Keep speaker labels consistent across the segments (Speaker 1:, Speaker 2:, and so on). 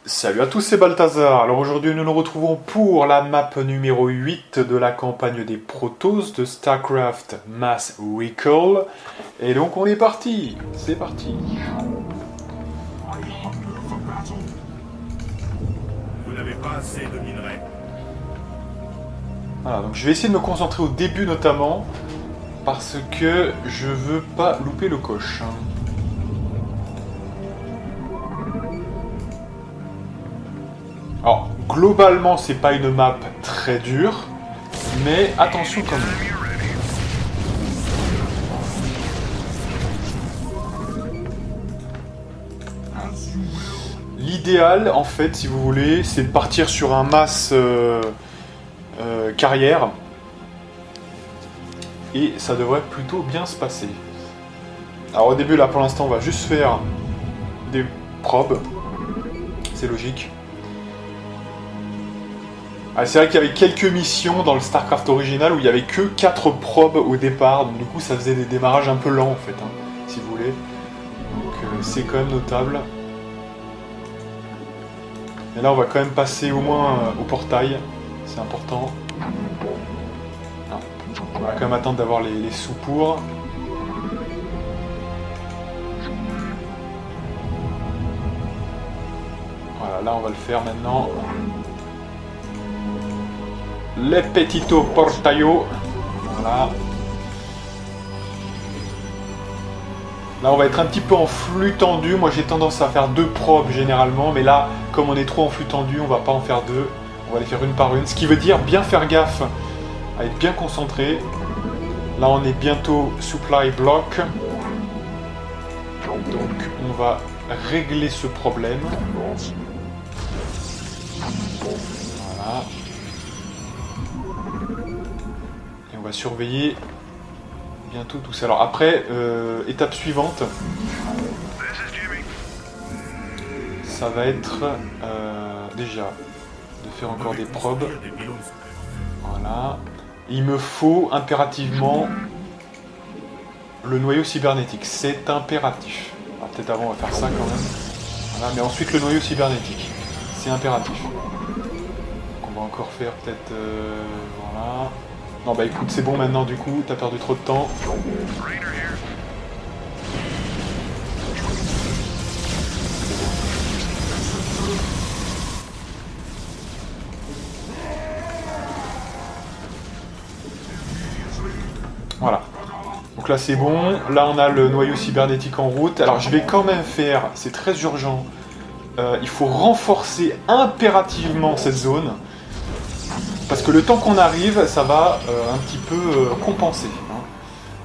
Speaker 1: Salut à tous, c'est Balthazar. Alors aujourd'hui nous nous retrouvons pour la map numéro 8 de la campagne des Protoss de StarCraft Mass Recall. Et donc on est parti, c'est parti.
Speaker 2: Vous n'avez pas assez de minerais.
Speaker 1: Voilà, donc je vais essayer de me concentrer au début notamment, parce que je veux pas louper le coche. Alors, globalement, c'est pas une map très dure, mais attention quand même. L'idéal, en fait, si vous voulez, c'est de partir sur un mass carrière, et ça devrait plutôt bien se passer. Alors au début, là, pour l'instant, on va juste faire des probes, c'est logique. Ah, c'est vrai qu'il y avait quelques missions dans le StarCraft original où il n'y avait que 4 probes au départ, donc du coup ça faisait des démarrages un peu lents en fait, hein, si vous voulez. Donc c'est quand même notable. Et là on va quand même passer au moins au portail, c'est important. Ah, on va quand même attendre d'avoir les sous pour. Voilà, là on va le faire maintenant. Les petito portaio. Voilà. Là, on va être un petit peu en flux tendu. Moi, j'ai tendance à faire 2 probes généralement. Mais là, comme on est trop en flux tendu, on va pas en faire 2. On va les faire une par une. Ce qui veut dire bien faire gaffe à être bien concentré. Là, on est bientôt supply block. Donc, on va régler ce problème. Voilà. On va surveiller bientôt tout ça. Alors après, étape suivante, ça va être déjà de faire encore des probes. Voilà. Il me faut impérativement le noyau cybernétique. C'est impératif. Alors peut-être avant on va faire ça quand même. Voilà, mais ensuite le noyau cybernétique. C'est impératif. Donc on va encore faire peut-être... voilà. Non bah écoute, c'est bon maintenant du coup, t'as perdu trop de temps. Voilà. Donc là c'est bon, là on a le noyau cybernétique en route. Alors je vais quand même faire, c'est très urgent, il faut renforcer impérativement cette zone. Parce que le temps qu'on arrive, ça va un petit peu compenser. Hein.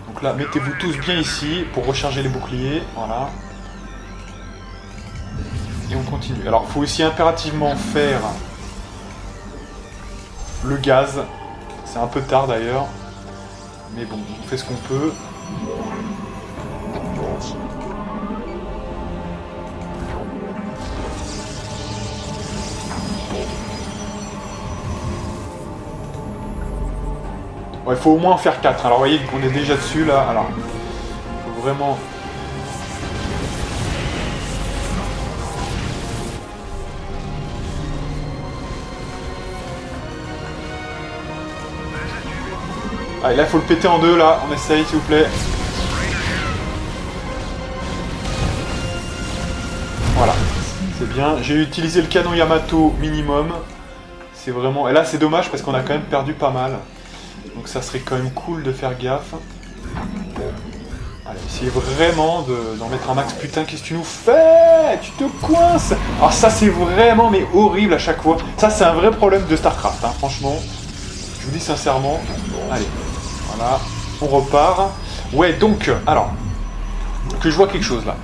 Speaker 1: Donc là, mettez-vous tous bien ici pour recharger les boucliers. Voilà. Et on continue. Alors, il faut aussi impérativement faire le gaz. C'est un peu tard d'ailleurs. Mais bon, on fait ce qu'on peut. Ouais, il faut au moins en faire 4. Alors, vous voyez qu'on est déjà dessus là. Alors, il faut vraiment. Allez, là, il faut le péter en deux là. On essaye, s'il vous plaît. Voilà, c'est bien. J'ai utilisé le canon Yamato minimum. C'est vraiment. Et là, c'est dommage parce qu'on a quand même perdu pas mal. Donc ça serait quand même cool de faire gaffe. Allez, essayez vraiment d'en mettre un max. Putain, qu'est-ce que tu nous fais? Tu te coinces. Alors ça, c'est vraiment mais horrible à chaque fois. Ça, c'est un vrai problème de StarCraft, hein, franchement. Je vous dis sincèrement. Allez, voilà, on repart. Ouais, donc, alors, que je vois quelque chose là.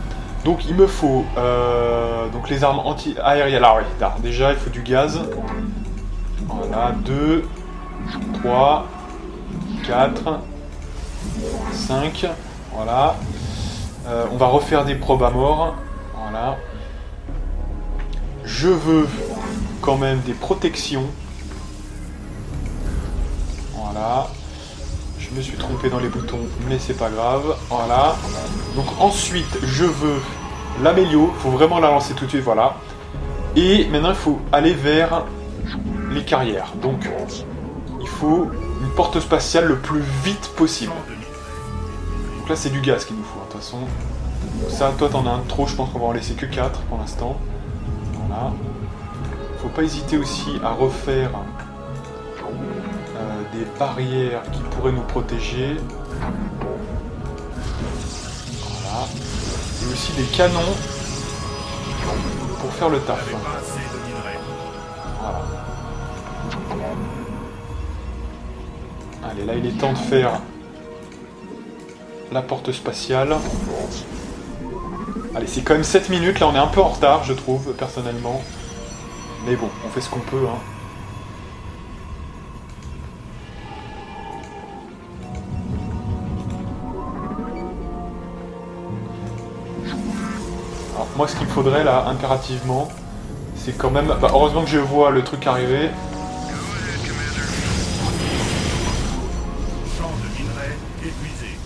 Speaker 1: Donc il me faut donc les armes anti-aériennes. Alors oui, déjà, il faut du gaz. Voilà, 2, 3... 4, 5, voilà. On va refaire des probes à mort. Voilà. Je veux quand même des protections. Voilà. Je me suis trompé dans les boutons, mais c'est pas grave. Voilà. Donc ensuite, je veux l'amélio. Il faut vraiment la lancer tout de suite. Voilà. Et maintenant, il faut aller vers les carrières. Donc, il faut une porte spatiale le plus vite possible. Donc là, c'est du gaz qu'il nous faut, de toute façon. Donc ça, toi, t'en as un de trop. Je pense qu'on va en laisser que 4 pour l'instant. Voilà. Faut pas hésiter aussi à refaire des barrières qui pourraient nous protéger. Voilà. Et aussi des canons pour faire le taf. Voilà. Allez, là il est temps de faire la porte spatiale. Allez, c'est quand même 7 minutes, là on est un peu en retard, je trouve, personnellement. Mais bon, on fait ce qu'on peut, hein. Alors, moi, ce qu'il me faudrait, là, impérativement, c'est quand même... Bah, heureusement que je vois le truc arriver.
Speaker 2: Champ de minerai épuisé.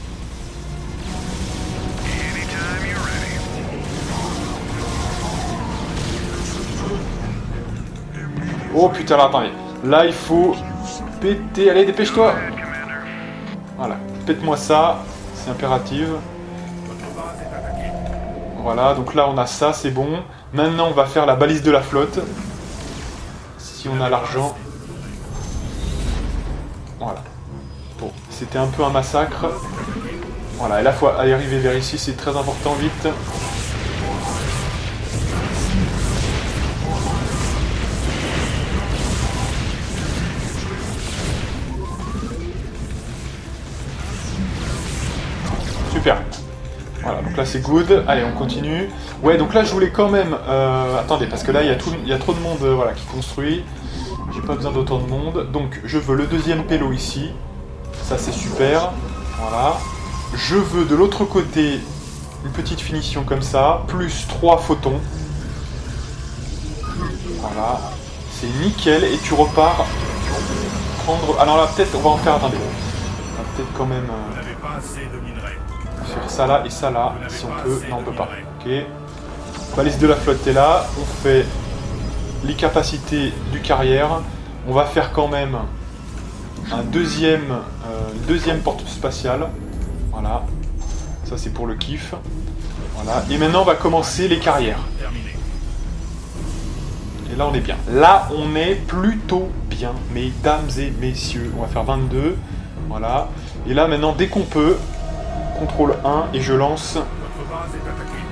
Speaker 1: Oh putain, là, attendez. Là, il faut péter... Allez, dépêche-toi. Voilà, pète-moi ça. C'est impératif. Voilà, donc là, on a ça, c'est bon. Maintenant, on va faire la balise de la flotte. Si on a l'argent. Voilà. Bon, c'était un peu un massacre. Voilà, et là, il faut arriver vers ici, c'est très important, vite. Super. Voilà, donc là c'est good. Allez, on continue. Ouais, donc là je voulais quand même... attendez, parce que là il y a trop de monde voilà, qui construit. J'ai pas besoin d'autant de monde. Donc je veux le deuxième pélo ici. Ça c'est super. Voilà. Je veux de l'autre côté une petite finition comme ça. Plus 3 photons. Voilà. C'est nickel. Et tu repars prendre... Alors là peut-être on va en faire... Attendez. On va peut-être quand même...
Speaker 2: Vous n'avez pas assez de minerai.
Speaker 1: Faire ça là et ça là, si on peut. Non, on peut pas. Ok. Balise de la flotte est là. On fait les capacités du carrière. On va faire quand même une deuxième porte spatiale. Voilà. Ça, c'est pour le kiff. Voilà. Et maintenant, on va commencer les carrières. Et là, on est bien. Là, on est plutôt bien, mesdames et messieurs. On va faire 22. Voilà. Et là, maintenant, dès qu'on peut... Contrôle 1 et je lance.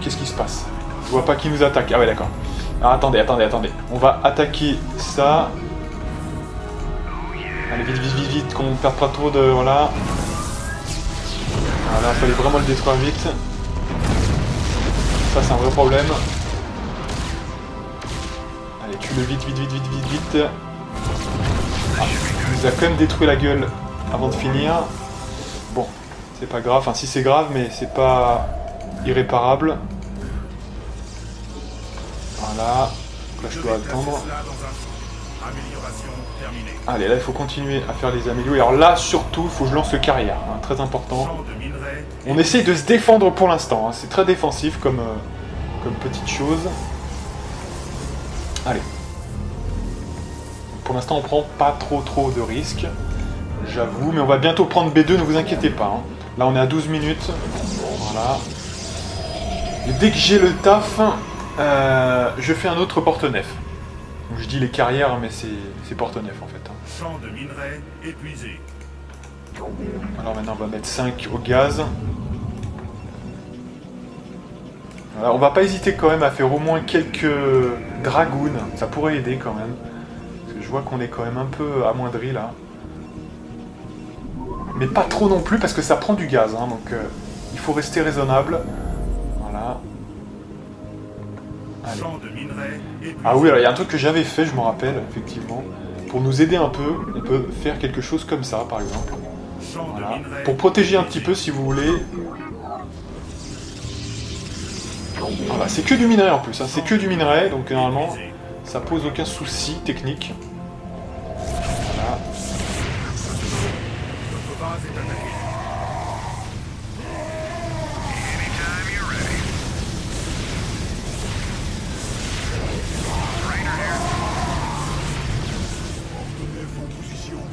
Speaker 1: Qu'est-ce qui se passe? Je vois pas qui nous attaque. Ah ouais, d'accord. Alors attendez. On va attaquer ça. Allez, vite, qu'on ne perde pas trop de... Voilà. Voilà, il fallait vraiment le détruire vite. Ça, c'est un vrai problème. Allez, tue-le vite. Ah, il nous a quand même détruit la gueule avant de finir. Bon. C'est pas grave, enfin si c'est grave, mais c'est pas irréparable. Voilà. Donc là je dois attendre. Allez, là il faut continuer à faire les améliorations. Alors là surtout, il faut que je lance le carrière, hein, très important. On essaye de se défendre pour l'instant, hein. C'est très défensif comme petite chose. Allez. Pour l'instant on prend pas trop de risques, j'avoue, mais on va bientôt prendre B2, ne vous inquiétez pas. Hein. Là on est à 12 minutes. Voilà. Et dès que j'ai le taf, je fais un autre porte-nef. Donc je dis les carrières, mais c'est porte-nef en fait. Hein.
Speaker 2: Champ de minerai épuisé.
Speaker 1: Alors maintenant on va mettre 5 au gaz. Voilà, on va pas hésiter quand même à faire au moins quelques dragounes. Ça pourrait aider quand même. Parce que je vois qu'on est quand même un peu amoindri là. Mais pas trop non plus parce que ça prend du gaz, hein, donc il faut rester raisonnable. Voilà. Allez. Ah oui, alors il y a un truc que j'avais fait, je me rappelle, effectivement. Pour nous aider un peu, on peut faire quelque chose comme ça, par exemple. Voilà. Pour protéger un petit peu, si vous voulez. Voilà, c'est que du minerai en plus, hein. C'est que du minerai, donc normalement, ça pose aucun souci technique. Voilà.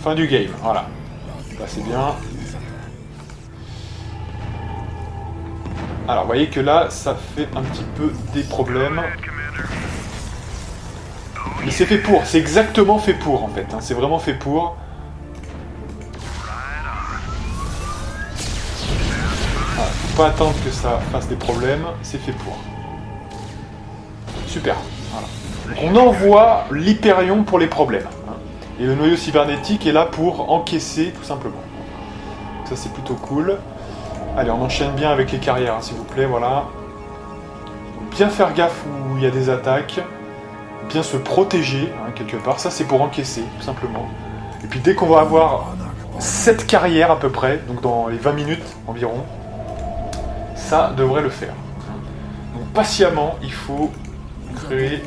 Speaker 1: Fin du game, voilà. Là c'est bien. Alors vous voyez que là ça fait un petit peu des problèmes. Mais c'est fait pour, c'est exactement fait pour en fait, hein. C'est vraiment fait pour. Voilà, faut pas attendre que ça fasse des problèmes, c'est fait pour. Super, voilà. Donc on envoie l'Hyperion pour les problèmes. Hein. Et le noyau cybernétique est là pour encaisser tout simplement. Ça c'est plutôt cool. Allez, on enchaîne bien avec les carrières, hein, s'il vous plaît, voilà. Donc, bien faire gaffe où il y a des attaques. Bien se protéger, hein, quelque part. Ça, c'est pour encaisser, tout simplement. Et puis, dès qu'on va avoir 7 carrières, à peu près, donc dans les 20 minutes environ, ça devrait le faire. Donc, patiemment, il faut créer...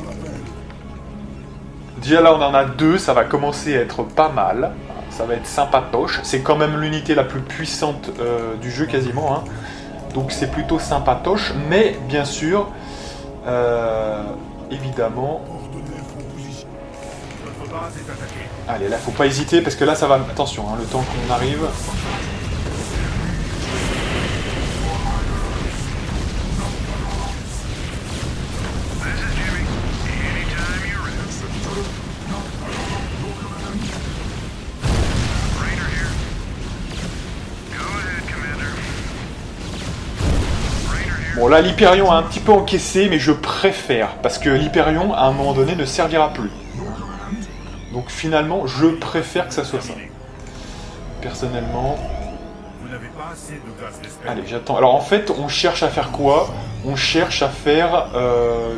Speaker 1: Déjà, là, on en a 2. Ça va commencer à être pas mal. Ça va être sympatoche. C'est quand même l'unité la plus puissante du jeu, quasiment. Hein. Donc, c'est plutôt sympatoche. Mais, bien sûr, évidemment... Allez, là, faut pas hésiter, parce que là, ça va... Attention, hein, le temps qu'on arrive... Bon, là, l'Hyperion a un petit peu encaissé, mais je préfère, parce que l'Hyperion, à un moment donné, ne servira plus. Donc finalement, je préfère que ça soit ça. Personnellement...
Speaker 2: Vous n'avez pas assez de gaz d'espèce.
Speaker 1: Allez, j'attends. Alors en fait, on cherche à faire quoi? On cherche à faire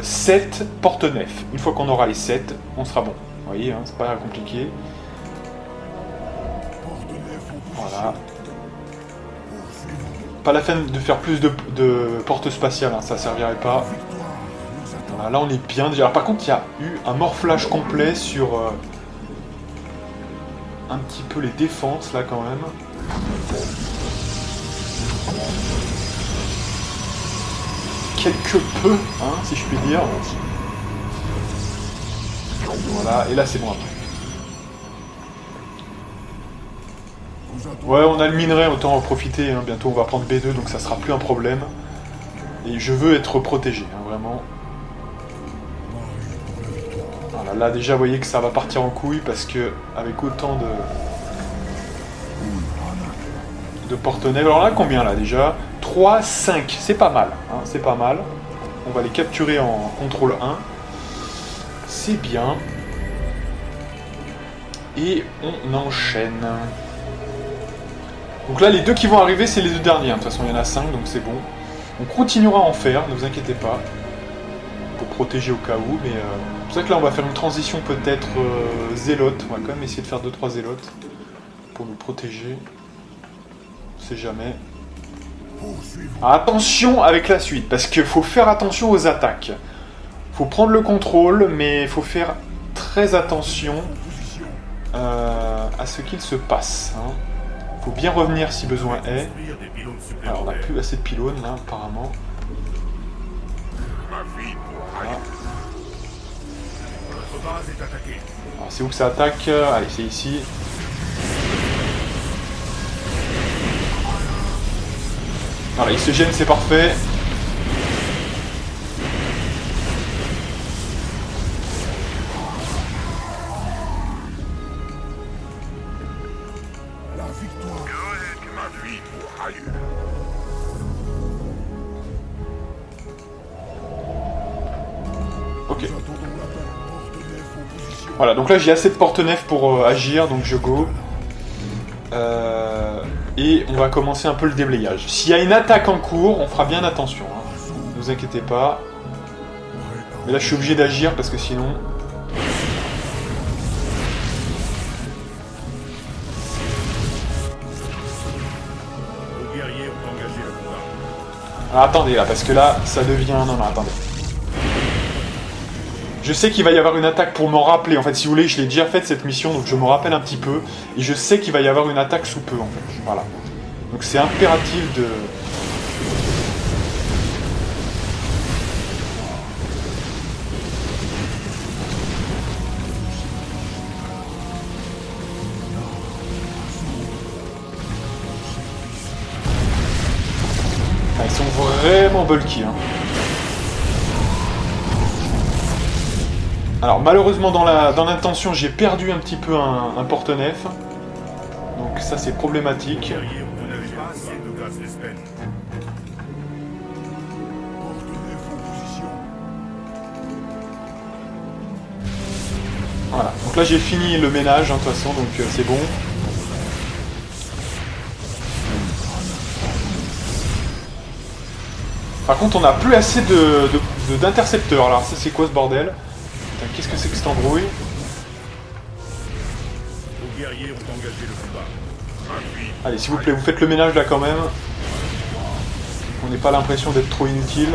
Speaker 1: 7 porte-nefs. Une fois qu'on aura les 7, on sera bon. Vous voyez, hein, c'est pas compliqué. Voilà. Pas la peine de faire plus de portes spatiales, hein, ça servirait pas. Voilà, là on est bien déjà. Alors, par contre, il y a eu un morflage complet sur un petit peu les défenses là quand même. Quelque peu, hein, si je puis dire. Voilà, et là c'est bon après. Ouais, on a le minerai, autant en profiter. Hein. Bientôt on va prendre B2, donc ça sera plus un problème. Et je veux être protégé, hein, vraiment. Voilà, là déjà vous voyez que ça va partir en couille parce que avec autant de porte-nefs. Alors là combien là déjà? 3, 5, c'est pas mal, hein, c'est pas mal. On va les capturer en contrôle 1. C'est bien. Et on enchaîne. Donc là les deux qui vont arriver c'est les deux derniers, hein. De toute façon il y en a 5 donc c'est bon. On continuera à en faire, ne vous inquiétez pas. Pour protéger au cas où, mais c'est pour ça que là on va faire une transition peut-être zélote. On va quand même essayer de faire 2-3 zélotes pour nous protéger. On sait jamais. Attention avec la suite, parce qu'il faut faire attention aux attaques. Faut prendre le contrôle, mais il faut faire très attention à ce qu'il se passe. Hein. Faut bien revenir si besoin est. Alors on n'a plus assez de pylônes là apparemment. Voilà. Alors c'est où que ça attaque? Allez, c'est ici. Voilà, il se gêne, c'est parfait. Ok. Voilà, donc là j'ai assez de porte-nefs pour agir, donc je go. Et on va commencer un peu le déblayage. S'il y a une attaque en cours, on fera bien attention. Hein. Ne vous inquiétez pas. Mais là je suis obligé d'agir parce que sinon... Ah, attendez là, parce que là ça devient... Non, attendez. Je sais qu'il va y avoir une attaque pour m'en rappeler. En fait, si vous voulez, je l'ai déjà faite cette mission, donc je me rappelle un petit peu. Et je sais qu'il va y avoir une attaque sous peu, en fait. Voilà. Donc c'est impératif de... vraiment bulky. Hein. Alors malheureusement dans l'intention j'ai perdu un petit peu un porte-nef. Donc ça c'est problématique.
Speaker 2: Guerrier, vous n'avez pas assez de gaz d'espène.
Speaker 1: Voilà, donc là j'ai fini le ménage hein, de toute façon, donc c'est bon. Par contre on n'a plus assez d'intercepteurs là, ça c'est quoi ce bordel? Putain, qu'est-ce que c'est que cette embrouille?
Speaker 2: Vos guerriers ont engagé le combat. Appui.
Speaker 1: Allez s'il vous plaît, vous faites le ménage là quand même. On n'ait pas l'impression d'être trop inutile.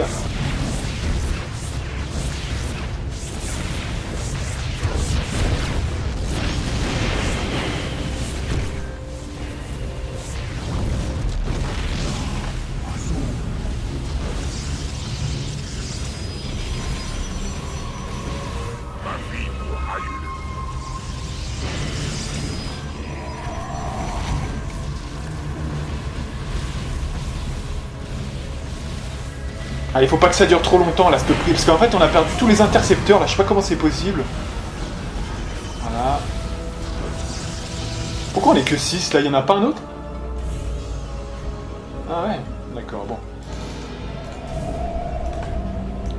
Speaker 1: Allez, faut pas que ça dure trop longtemps là, ce prix, parce qu'en fait on a perdu tous les intercepteurs là, je sais pas comment c'est possible. Voilà. Pourquoi on est que 6 là, il y en a pas un autre? Ah ouais, d'accord, bon.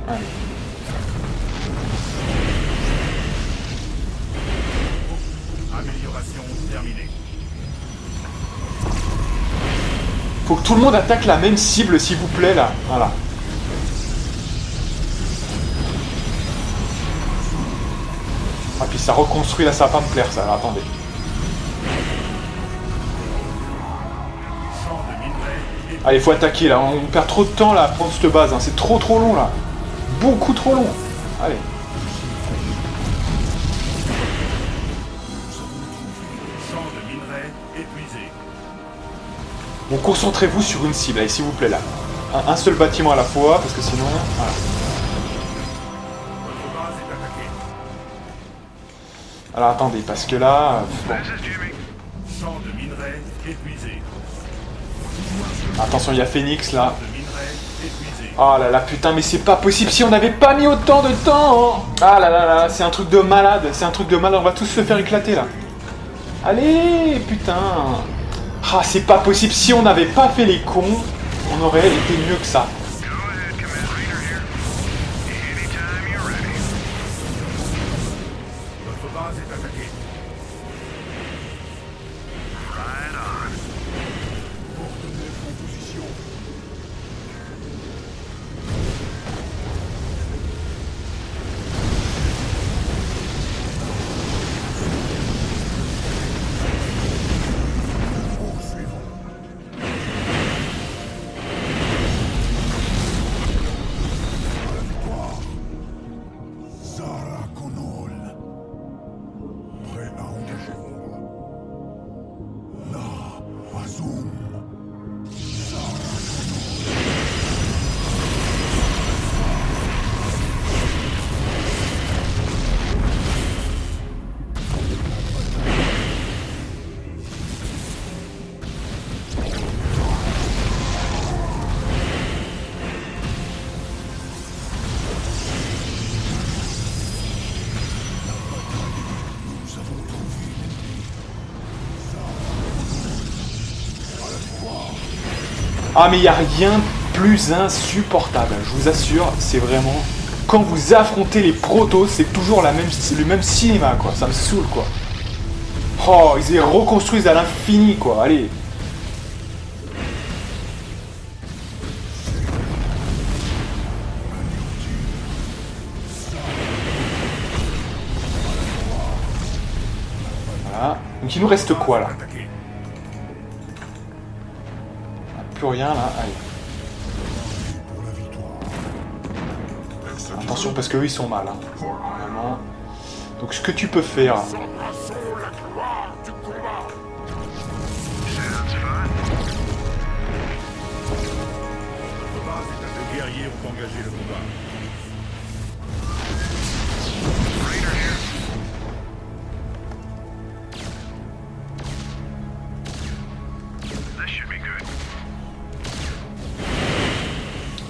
Speaker 1: Allez.
Speaker 2: Amélioration terminée.
Speaker 1: Faut que tout le monde attaque la même cible s'il vous plaît là, voilà. Ah puis ça reconstruit là, ça va pas me plaire ça, alors attendez.
Speaker 2: Champ de minerai et
Speaker 1: Allez, faut attaquer là, on perd trop de temps là à prendre cette base, hein. C'est trop long là. Beaucoup trop long. Allez.
Speaker 2: champ de minerai épuisé.
Speaker 1: Bon, concentrez-vous sur une cible, allez, s'il vous plaît là. Un seul bâtiment à la fois, parce que sinon... Voilà.
Speaker 2: Votre base est attaquée.
Speaker 1: Alors attendez, parce que là... bon.
Speaker 2: Champ de minerai épuisé.
Speaker 1: Attention, il y a Phoenix là.
Speaker 2: De minerai épuisé.
Speaker 1: Oh là là, putain, mais c'est pas possible si on n'avait pas mis autant de temps, hein. Ah là là là, c'est un truc de malade, c'est un truc de malade, on va tous se faire éclater là. Allez, putain. Ah, c'est pas possible, si on n'avait pas fait les cons, on aurait été mieux que ça.
Speaker 2: Votre base est attaquée.
Speaker 1: Ah mais il n'y a rien de plus insupportable, je vous assure, c'est vraiment... Quand vous affrontez les protos, c'est toujours le même cinéma, quoi, ça me saoule, quoi. Oh, ils les reconstruisent à l'infini, quoi, allez. Voilà, donc il nous reste quoi, là?
Speaker 2: Attaqué.
Speaker 1: Plus rien, là, allez. Attention parce qu'eux ils sont mal, hein. Vraiment. Donc ce que tu peux faire...
Speaker 2: Les guerriers ont engagé le combat.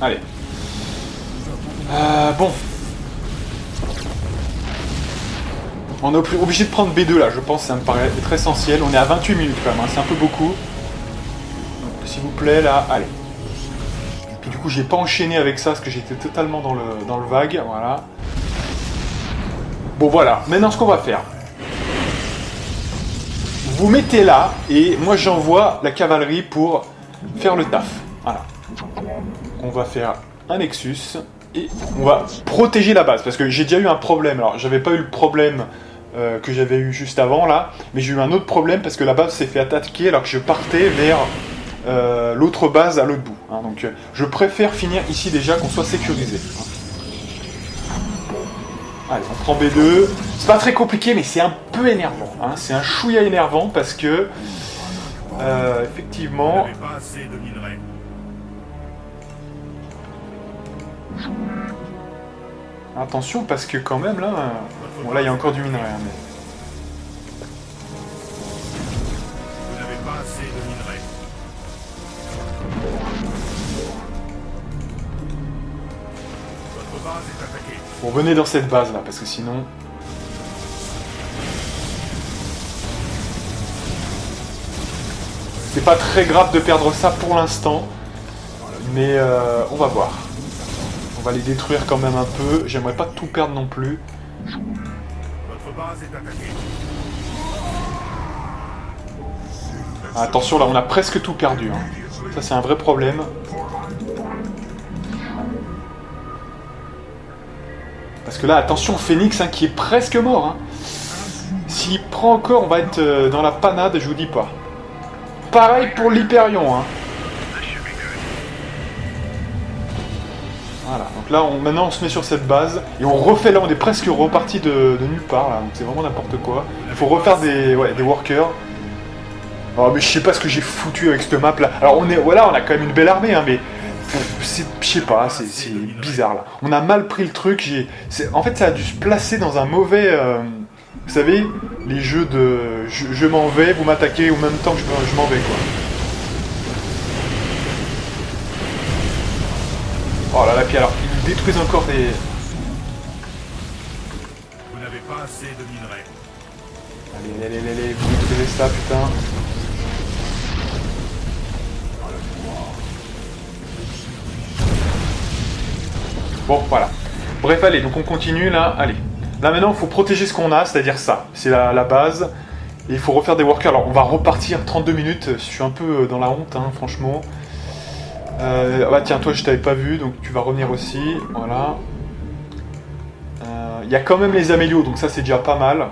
Speaker 1: Allez. Bon. On est obligé de prendre B2 là, je pense, ça me paraît être essentiel. On est à 28 minutes quand même, hein, c'est un peu beaucoup. Donc s'il vous plaît, là, allez. Puis du coup, j'ai pas enchaîné avec ça parce que j'étais totalement dans le vague, voilà. Bon voilà, maintenant ce qu'on va faire. Vous mettez là, et moi j'envoie la cavalerie pour faire le taf. Voilà. On va faire un Nexus, et on va protéger la base, parce que j'ai déjà eu un problème. Alors j'avais pas eu le problème que j'avais eu juste avant là, mais j'ai eu un autre problème parce que la base s'est fait attaquer alors que je partais vers l'autre base à l'autre bout. Hein. Donc je préfère finir ici déjà, qu'on soit sécurisé. Allez, on prend B2. C'est pas très compliqué, mais c'est un peu énervant. Hein. C'est un chouïa énervant parce que effectivement.
Speaker 2: Vous n'avez pas assez de minerais.
Speaker 1: Attention parce que quand même là, bon là il y a encore du minerai. Hein, mais...
Speaker 2: Vous n'avez pas assez de minerais. Votre base est attaquée.
Speaker 1: Bon, venez dans cette base là parce que sinon. C'est pas très grave de perdre ça pour l'instant, mais on va voir. On va les détruire quand même un peu. J'aimerais pas tout perdre non plus.
Speaker 2: Votre base est attaquée.
Speaker 1: Attention là, on a presque tout perdu. Hein. Ça c'est un vrai problème. Parce que là, attention, Phoenix hein, qui est presque mort. Hein. S'il prend encore, on va être dans la panade, je vous dis pas. Pareil pour l'Hyperion. Hein. Voilà, donc là, maintenant on se met sur cette base, et on refait, là on est presque reparti de nulle part, là, donc c'est vraiment n'importe quoi. Il faut refaire des workers. Oh mais je sais pas ce que j'ai foutu avec cette map là. Alors on a quand même une belle armée, hein, mais je sais pas, c'est bizarre là. On a mal pris le truc, en fait ça a dû se placer dans un mauvais... vous savez, les jeux de... Je m'en vais, vous m'attaquez au même temps que je m'en vais quoi. Oh là là, puis alors, ils nous détruisent encore des...
Speaker 2: Vous n'avez pas assez de minerais.
Speaker 1: Allez, vous détruisez ça, putain. Bon, voilà. Bref, allez, donc on continue, là, allez. Là, maintenant, il faut protéger ce qu'on a, c'est-à-dire ça. C'est la base. Et il faut refaire des workers. Alors, on va repartir 32 minutes. Je suis un peu dans la honte, hein, franchement. Bah tiens, toi je t'avais pas vu, donc tu vas revenir aussi, voilà. Il y a quand même les amélios, donc ça c'est déjà pas mal.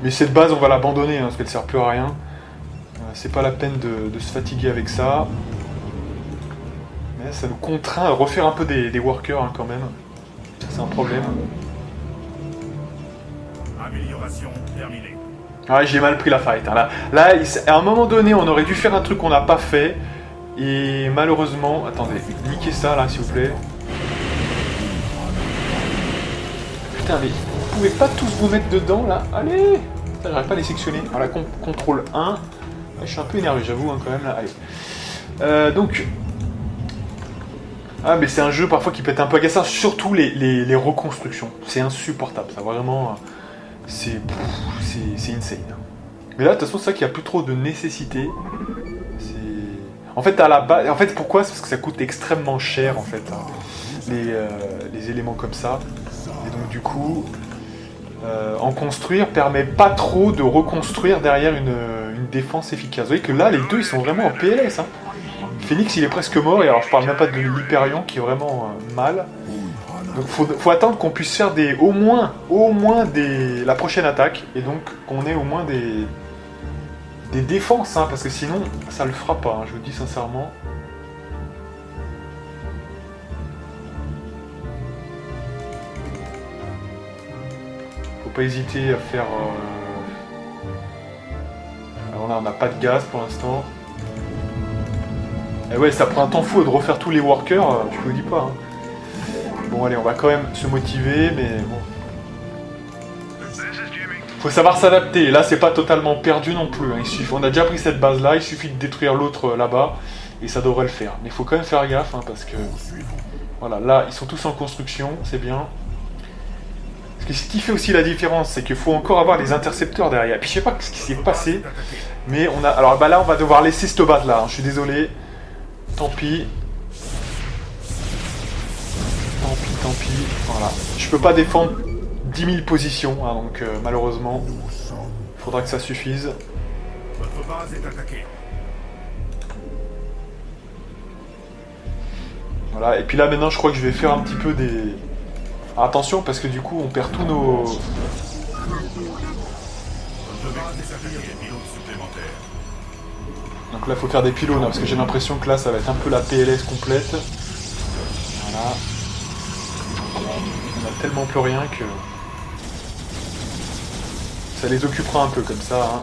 Speaker 1: Mais cette base on va l'abandonner, hein, parce qu'elle sert plus à rien. C'est pas la peine de se fatiguer avec ça. Mais ça nous contraint à refaire un peu des workers hein, quand même. C'est un problème.
Speaker 2: Amélioration terminée.
Speaker 1: Ah j'ai mal pris la fight. Hein. Là, à un moment donné on aurait dû faire un truc qu'on n'a pas fait. Et malheureusement, attendez, niquez ça là s'il vous plaît. Putain mais vous pouvez pas tous vous mettre dedans là, allez. J'arrive pas à les sectionner. Voilà, contrôle 1. Ouais, je suis un peu énervé j'avoue hein, quand même là, allez. Donc... Ah mais c'est un jeu parfois qui peut être un peu agaçant, surtout les reconstructions. C'est insupportable, ça vraiment... C'est insane. Mais là de toute façon c'est ça qu'il n'y a plus trop de nécessité. En fait, à la base, en fait, pourquoi? C'est parce que ça coûte extrêmement cher, en fait, hein, les éléments comme ça. Et donc, du coup, en construire permet pas trop de reconstruire derrière une défense efficace. Vous voyez que là, les deux, ils sont vraiment en PLS. Hein. Phoenix, il est presque mort, et alors je parle même pas de l'Hyperion, qui est vraiment mal. Donc, faut attendre qu'on puisse faire au moins la prochaine attaque, et donc qu'on ait au moins des défenses, hein, parce que sinon, ça le fera pas, hein, je vous dis sincèrement. Faut pas hésiter à faire... Alors là, on n'a pas de gaz pour l'instant. Et ouais, ça prend un temps fou de refaire tous les workers, je vous le dis pas. Hein. Bon, allez, on va quand même se motiver, mais bon... Faut savoir s'adapter, là c'est pas totalement perdu non plus, hein. On a déjà pris cette base là, il suffit de détruire l'autre là-bas, et ça devrait le faire. Mais il faut quand même faire gaffe, hein, parce que... Voilà, là, ils sont tous en construction, c'est bien. Ce qui fait aussi la différence, c'est qu'il faut encore avoir les intercepteurs derrière. Puis je sais pas ce qui s'est passé, mais on a... Alors bah là, on va devoir laisser cette base là, hein. Je suis désolé. Tant pis. Tant pis. Voilà. Je peux pas défendre 10 000 positions, hein, donc malheureusement, il faudra que ça suffise.
Speaker 2: Votre base est attaquée.
Speaker 1: Voilà, et puis là maintenant je crois que je vais faire un petit peu des... Alors, attention parce que du coup on perd tous nos...
Speaker 2: Votre base est attaquée. Pilote supplémentaire.
Speaker 1: Donc là il faut faire des pylônes, hein, parce que j'ai l'impression que là ça va être un peu la PLS complète. Voilà. On a tellement plus rien que... Ça les occupera un peu comme ça, hein.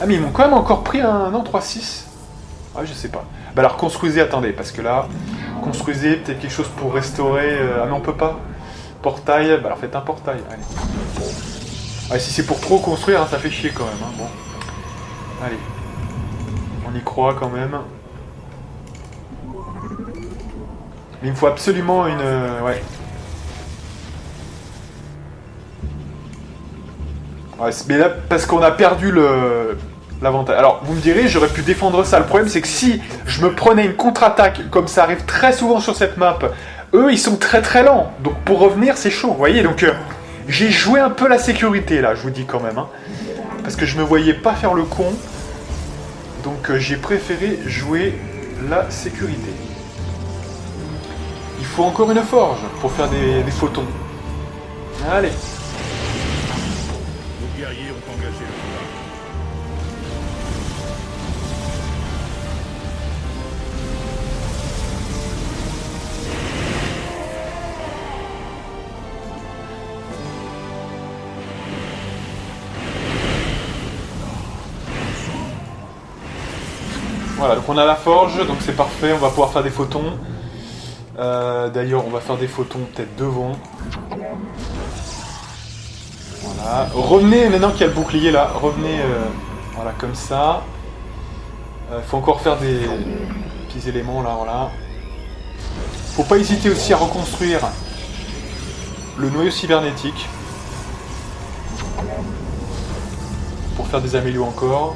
Speaker 1: Ah mais ils m'ont quand même encore pris un an 3-6. Ah je sais pas. Bah alors construisez, attendez, parce que là, construisez peut-être quelque chose pour restaurer... Ah mais on peut pas. Portail, bah alors faites un portail, allez. Ah si c'est pour trop construire, hein, ça fait chier quand même, hein. Bon. Allez. On y croit quand même. Mais il me faut absolument une... ouais. Ouais, mais là, parce qu'on a perdu l'avantage. Alors, vous me direz, j'aurais pu défendre ça. Le problème, c'est que si je me prenais une contre-attaque, comme ça arrive très souvent sur cette map, eux, ils sont très très lents. Donc, pour revenir, c'est chaud. Vous voyez, donc, j'ai joué un peu la sécurité, là, je vous dis quand même. Hein, parce que je me voyais pas faire le con. Donc, j'ai préféré jouer la sécurité. Il faut encore une forge pour faire des photons. Allez.
Speaker 2: Nos guerriers ont engagé le combat.
Speaker 1: Voilà, donc on a la forge, donc c'est parfait, on va pouvoir faire des photons. D'ailleurs, on va faire des photons peut-être devant. Voilà. Revenez, maintenant qu'il y a le bouclier là, revenez voilà, comme ça. Il faut encore faire des petits éléments là, voilà. Faut pas hésiter aussi à reconstruire le noyau cybernétique. Pour faire des améliorations encore.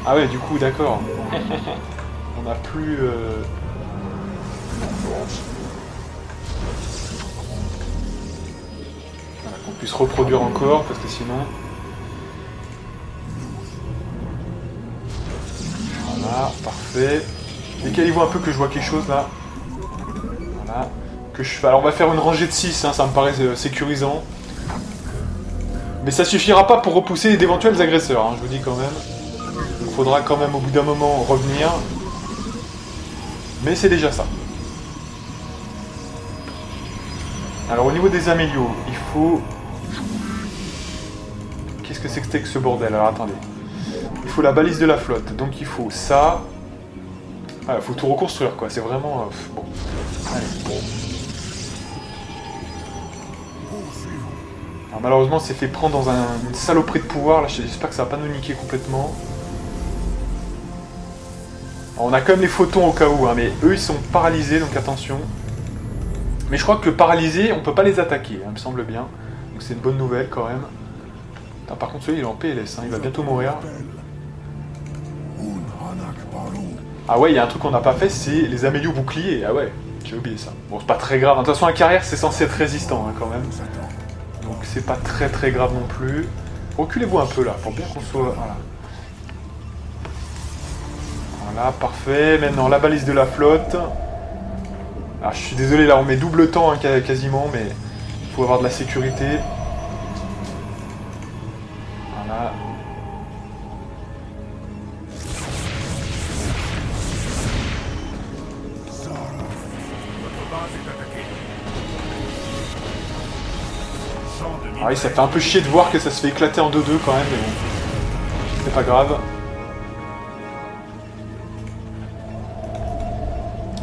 Speaker 1: Ah ouais, du coup, d'accord. On n'a plus... Voilà, qu'on puisse reproduire encore, parce que sinon... Voilà, parfait. Décalez-vous un peu que je vois quelque chose là. Voilà. Que je... Alors on va faire une rangée de 6, hein, ça me paraît sécurisant. Mais ça suffira pas pour repousser d'éventuels agresseurs, hein, je vous dis quand même. Il faudra quand même au bout d'un moment revenir. Mais c'est déjà ça. Alors au niveau des amélios, il faut... Qu'est-ce que c'est que ce bordel? Alors attendez. Il faut la balise de la flotte, donc il faut ça. Ah, il faut tout reconstruire quoi, c'est vraiment... bon. Allez. Alors, malheureusement, c'est fait prendre dans une saloperie de pouvoir, là j'espère que ça va pas nous niquer complètement. Alors, on a quand même les photons au cas où, hein, mais eux ils sont paralysés, donc attention. Mais je crois que paralysés, on peut pas les attaquer, hein, il me semble bien. Donc c'est une bonne nouvelle quand même. Putain, par contre celui il est en PLS, hein, il va bientôt mourir. Ah ouais, il y a un truc qu'on n'a pas fait, c'est les amélios boucliers. Ah ouais, j'ai oublié ça. Bon, c'est pas très grave. De toute façon, un carrière, c'est censé être résistant, hein, quand même. Donc c'est pas très très grave non plus. Reculez-vous un peu là, pour bien qu'on soit... Voilà. Voilà, parfait. Maintenant, la balise de la flotte. Alors, je suis désolé, là, on met double temps, hein, quasiment, mais il faut avoir de la sécurité. Voilà. Ah oui, ça fait un peu chier de voir que ça se fait éclater en 2-2 quand même, mais bon. C'est pas grave.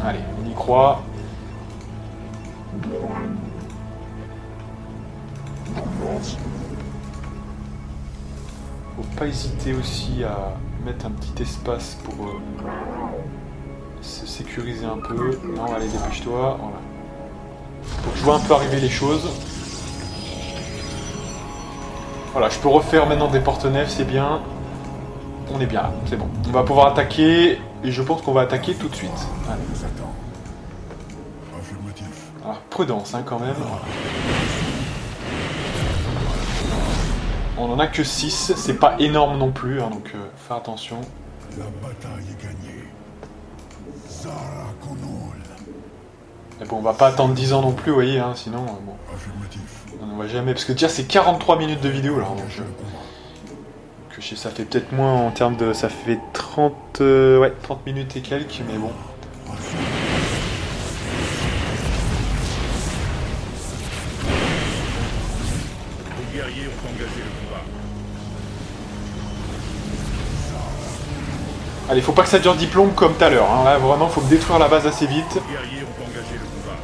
Speaker 1: Allez, on y croit. Pas hésiter aussi à mettre un petit espace pour se sécuriser un peu. Non, allez, dépêche-toi. Voilà. Faut que je vois un peu arriver les choses. Voilà, je peux refaire maintenant des porte-nefs, c'est bien. On est bien là, c'est bon. On va pouvoir attaquer, et je pense qu'on va attaquer tout de suite. Allez. Alors, prudence hein, quand même. On en a que 6, c'est pas énorme non plus, hein, donc faire attention.
Speaker 2: La bataille est gagnée. Zara Konol.
Speaker 1: Mais bon, on va pas attendre 10 ans non plus, vous voyez, hein, sinon, bon. On va jamais, parce que déjà c'est 43 minutes de vidéo là, donc ça fait peut-être moins en termes de... Ça fait 30 minutes et quelques, mais bon.
Speaker 2: Les guerriers ont engagé le combat.
Speaker 1: Allez, faut pas que ça dure diplôme comme tout à l'heure, hein. Là vraiment faut détruire la base assez vite.
Speaker 2: Les guerriers ont engagé le combat.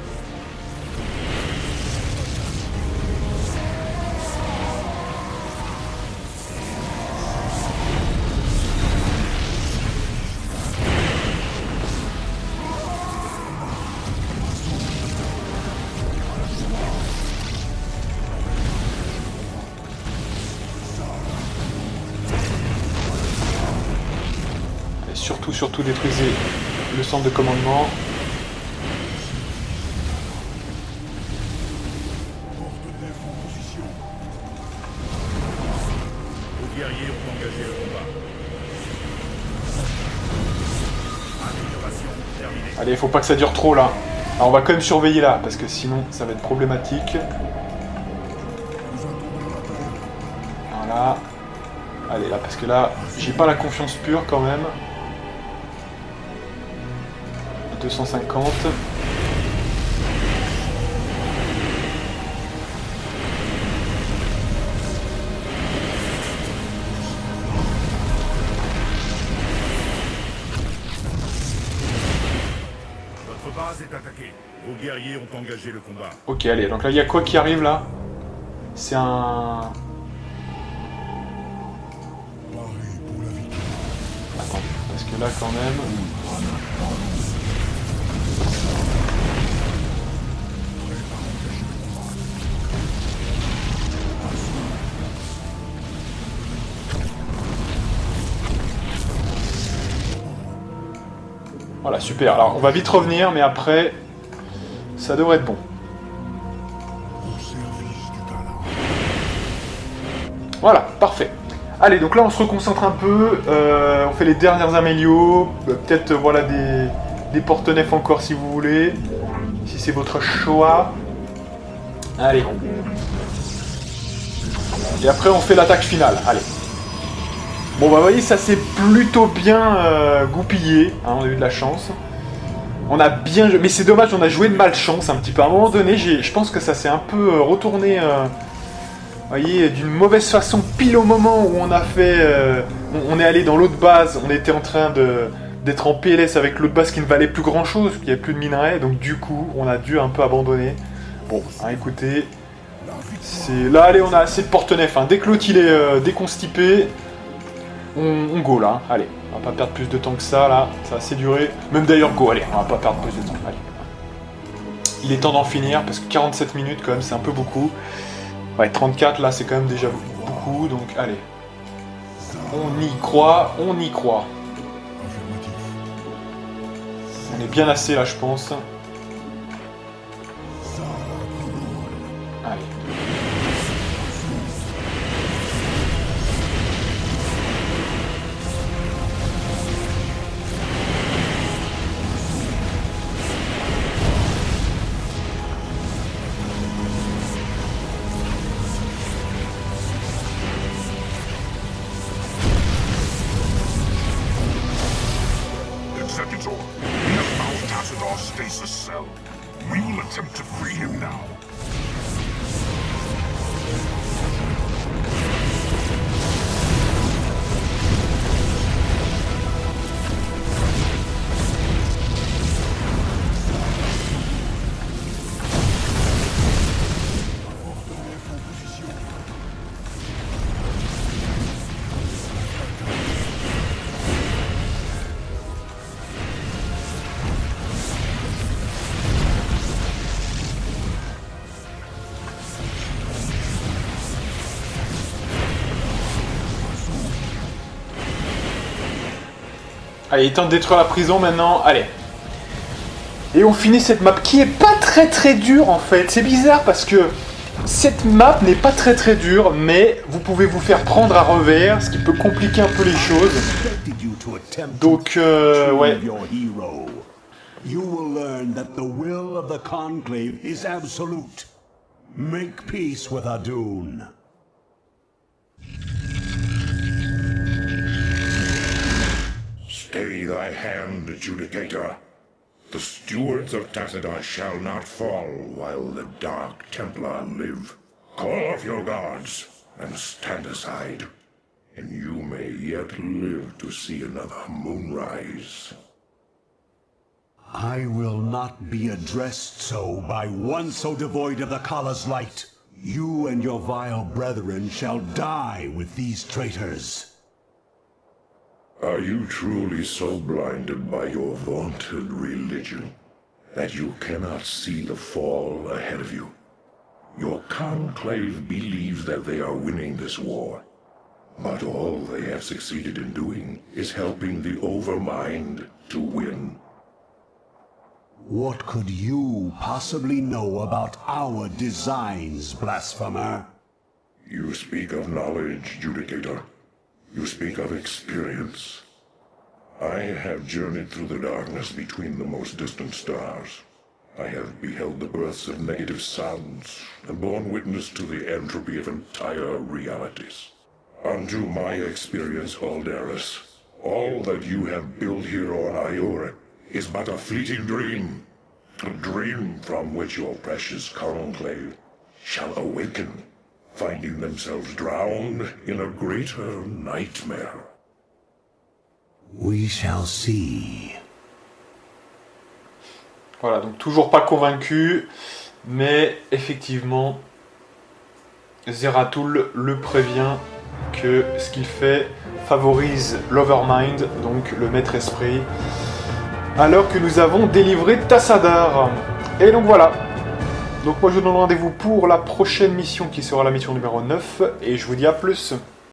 Speaker 1: Surtout détruisez le centre de commandement.
Speaker 2: Les guerriers ont engagé le combat. Amélioration terminée.
Speaker 1: Allez, faut pas que ça dure trop là. Alors on va quand même surveiller là, parce que sinon ça va être problématique. Voilà. Allez là, parce que là, j'ai pas la confiance pure quand même. 250.
Speaker 2: Notre base est attaquée. Vos guerriers ont engagé le combat.
Speaker 1: Ok, allez, donc là il y a quoi qui arrive là? C'est un... Attends, parce que là quand même... Voilà, super. Alors, on va vite revenir, mais après, ça devrait être bon. Voilà, parfait. Allez, donc là, on se reconcentre un peu. On fait les dernières amélios. Peut-être, voilà, des porte-nefs encore, si vous voulez. Si c'est votre choix. Allez. Et après, on fait l'attaque finale. Allez. Bon bah vous voyez, ça s'est plutôt bien goupillé, hein, on a eu de la chance. On a bien joué, mais c'est dommage, on a joué de malchance un petit peu. À un moment donné, je pense que ça s'est un peu retourné, vous voyez, d'une mauvaise façon, pile au moment où on a fait... on est allé dans l'autre base, on était en train d'être en PLS avec l'autre base qui ne valait plus grand chose, il n'y avait plus de minerais, donc du coup, on a dû un peu abandonner. Bon, hein, écoutez, là allez, on a assez de porte-nefs, hein. Dès que l'autre il est déconstipé... On go là, allez, on va pas perdre plus de temps que ça là, ça va assez durer. Même d'ailleurs go, allez, on va pas perdre plus de temps, allez. Il est temps d'en finir parce que 47 minutes quand même c'est un peu beaucoup. Ouais, 34 là c'est quand même déjà beaucoup, donc allez. On y croit, on y croit. On est bien assez là je pense. Allez.
Speaker 2: Executor, we have found Tassador's stasis cell. We will attempt to free him now.
Speaker 1: Allez, il tente de détruire la prison maintenant. Allez. Et on finit cette map qui est pas très dure en fait. C'est bizarre parce que cette map n'est pas très dure, mais vous pouvez vous faire prendre à revers, ce qui peut compliquer un peu les choses. Donc, ouais.
Speaker 3: You will learn that the will of the Conclave is absolute. Make peace with Adun.
Speaker 2: Stay thy hand, Adjudicator. The stewards of Tassadar shall not fall while the Dark Templar live. Call off your guards and stand aside, and you may yet live to see another moonrise.
Speaker 3: I will not be addressed so by one so devoid of the Kala's light. You and your vile brethren shall die with these traitors.
Speaker 2: Are you truly so blinded by your vaunted religion that you cannot see the fall ahead of you? Your conclave believes that they are winning this war, but all they have succeeded in doing is helping the Overmind to win.
Speaker 3: What could you possibly know about our designs, blasphemer?
Speaker 2: You speak of knowledge, Judicator. You speak of experience. I have journeyed through the darkness between the most distant stars. I have beheld the births of negative sounds, and borne witness to the entropy of entire realities. Unto my experience, Alderus, all that you have built here on Iora is but a fleeting dream. A dream from which your precious conclave shall awaken, finding themselves drowned in a greater nightmare.
Speaker 3: We shall see.
Speaker 1: Voilà, donc toujours pas convaincu, mais effectivement, Zeratul le prévient que ce qu'il fait favorise l'Overmind, donc le maître esprit, alors que nous avons délivré Tassadar. Et donc voilà. Donc moi je vous donne rendez-vous pour la prochaine mission qui sera la mission numéro 9, et je vous dis à plus.